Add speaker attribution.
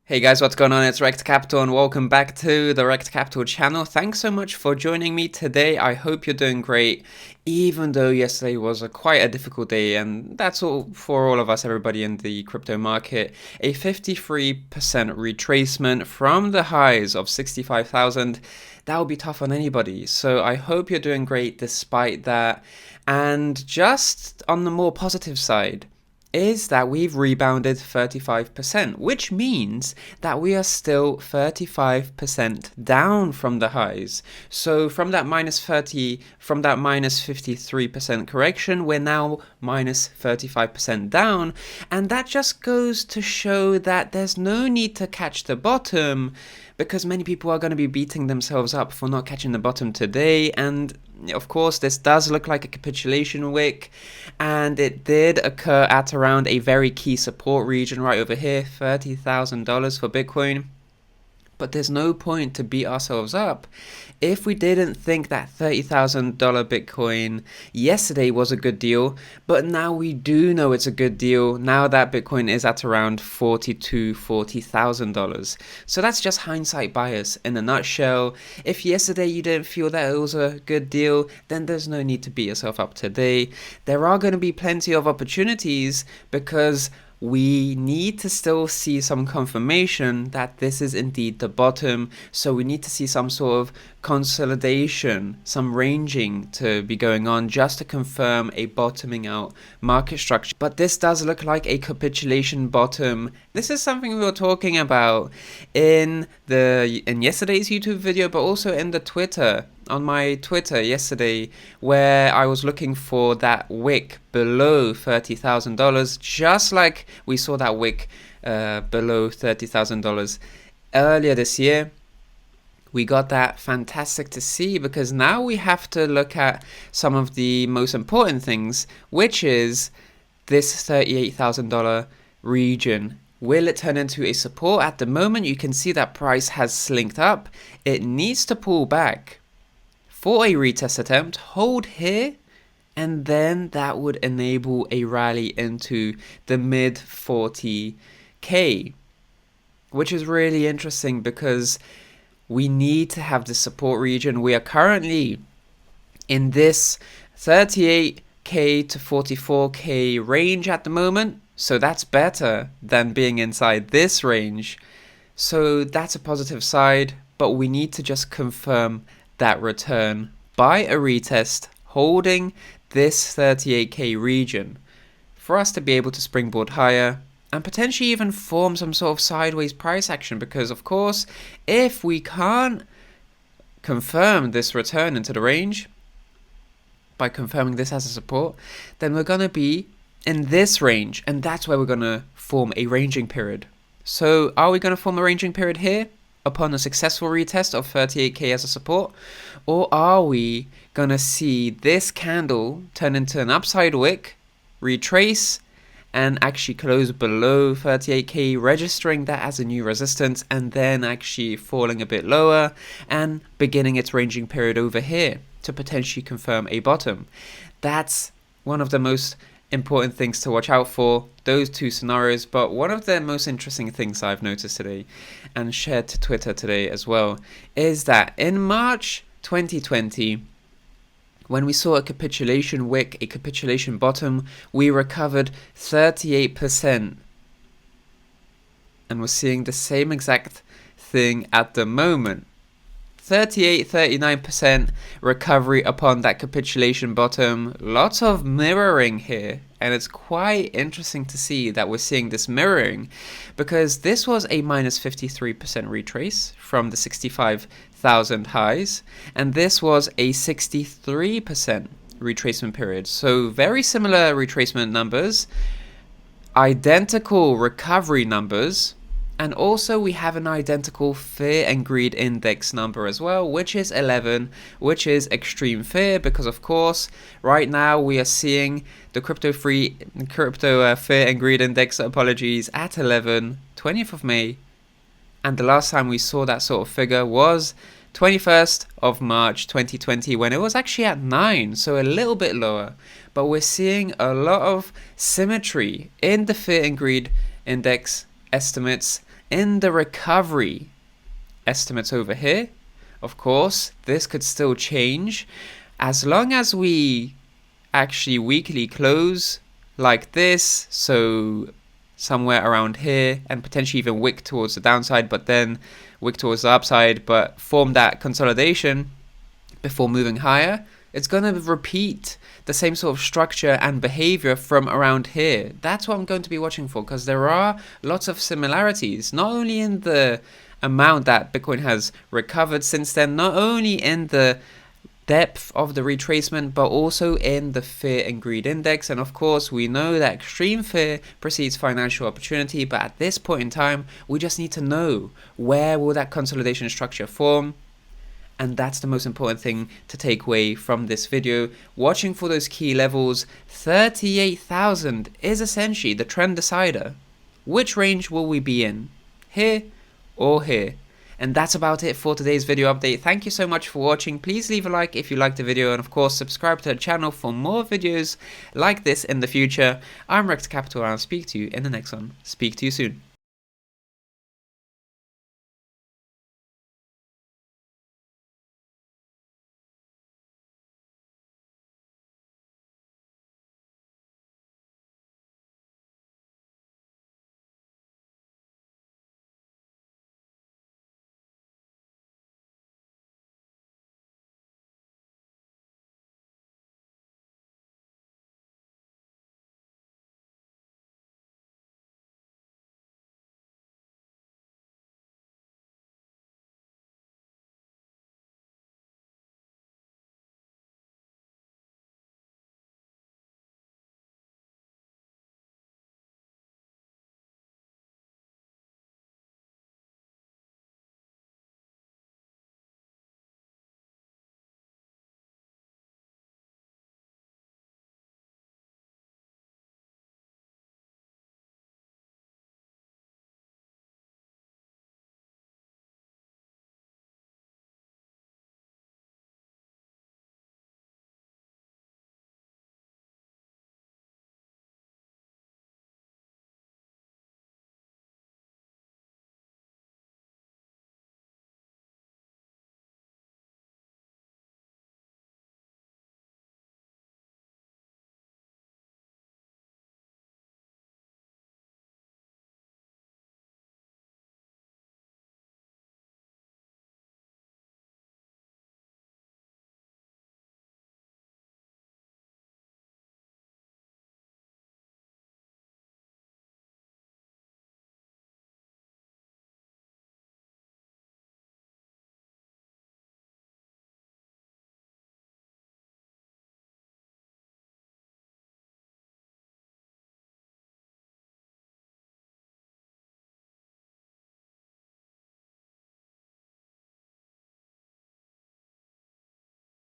Speaker 1: Hey guys, what's going on? It's Rekt Capital and welcome back to the Rekt Capital channel. Thanks so much for joining me today. I hope you're doing great, even though yesterday was quite a difficult day, and that's all for all of us, everybody in the crypto market. A 53% retracement from the highs of 65,000. That would be tough on anybody. So I hope you're doing great despite that. And just on the more positive side, is that we've rebounded 35%, which means that we are still 35% down from the highs. So from that minus 53% correction, we're now minus 35% down. And that just goes to show that there's no need to catch the bottom, because many people are going to be beating themselves up for not catching the bottom today. And of course, this does look like a capitulation wick, and it did occur at around a very key support region right over here, $30,000 for Bitcoin. But there's no point to beat ourselves up if we didn't think that $30,000 Bitcoin yesterday was a good deal, but now we do know it's a good deal now that Bitcoin is at around $40,000. So that's just hindsight bias in a nutshell. If yesterday you didn't feel that it was a good deal, then there's no need to beat yourself up today. There are going to be plenty of opportunities because we need to still see some confirmation that this is indeed the bottom. So we need to see some sort of consolidation, some ranging to be going on just to confirm a bottoming out market structure. But this does look like a capitulation bottom. This is something we were talking about in yesterday's YouTube video, but also in the Twitter. On my Twitter yesterday, where I was looking for that wick below $30,000, just like we saw that wick below $30,000 earlier this year. We got that. Fantastic to see, because now we have to look at some of the most important things, which is this $38,000 region. Will it turn into a support? At the moment, you can see that price has slinked up. It needs to pull back for a retest attempt, hold here, and then that would enable a rally into the mid 40k, which is really interesting because we need to have the support region. We are currently in this 38k to 44k range at the moment, so that's better than being inside this range. So that's a positive side, but we need to just confirm that return by a retest holding this 38k region for us to be able to springboard higher and potentially even form some sort of sideways price action, because of course if we can't confirm this return into the range by confirming this as a support, then we're going to be in this range, and that's where we're going to form a ranging period. So are we going to form a ranging period here upon a successful retest of 38k as a support, or are we gonna see this candle turn into an upside wick, retrace, and actually close below 38k, registering that as a new resistance, and then actually falling a bit lower and beginning its ranging period over here to potentially confirm a bottom? That's one of the most important things to watch out for, those two scenarios. But one of the most interesting things I've noticed today and shared to Twitter today as well is that in March 2020, when we saw a capitulation wick, a capitulation bottom, we recovered 38%, and we're seeing the same exact thing at the moment. 39% recovery upon that capitulation bottom. Lots of mirroring here, and it's quite interesting to see that we're seeing this mirroring, because this was a minus 53% retrace from the 65,000 highs, and this was a 63% retracement period. So very similar retracement numbers, identical recovery numbers. And also we have an identical fear and greed index number as well, which is 11, which is extreme fear, because of course right now we are seeing the crypto fear and greed index, apologies, at 11, 20th of May. And the last time we saw that sort of figure was 21st of March 2020, when it was actually at 9, so a little bit lower. But we're seeing a lot of symmetry in the fear and greed index estimates in the recovery estimates over here, of course, this could still change. As long as we actually weekly close like this, so somewhere around here, and potentially even wick towards the downside, but then wick towards the upside, but form that consolidation before moving higher, it's going to repeat the same sort of structure and behavior from around here. That's what I'm going to be watching for, because there are lots of similarities, not only in the amount that Bitcoin has recovered since then, not only in the depth of the retracement, but also in the fear and greed index. And of course, we know that extreme fear precedes financial opportunity, but at this point in time, we just need to know where will that consolidation structure form. And that's the most important thing to take away from this video. Watching for those key levels. 38,000 is essentially the trend decider. Which range will we be in? Here or here? And that's about it for today's video update. Thank you so much for watching. Please leave a like if you liked the video, and of course subscribe to the channel for more videos like this in the future. I'm Rekt Capital, and I'll speak to you in the next one. Speak to you soon.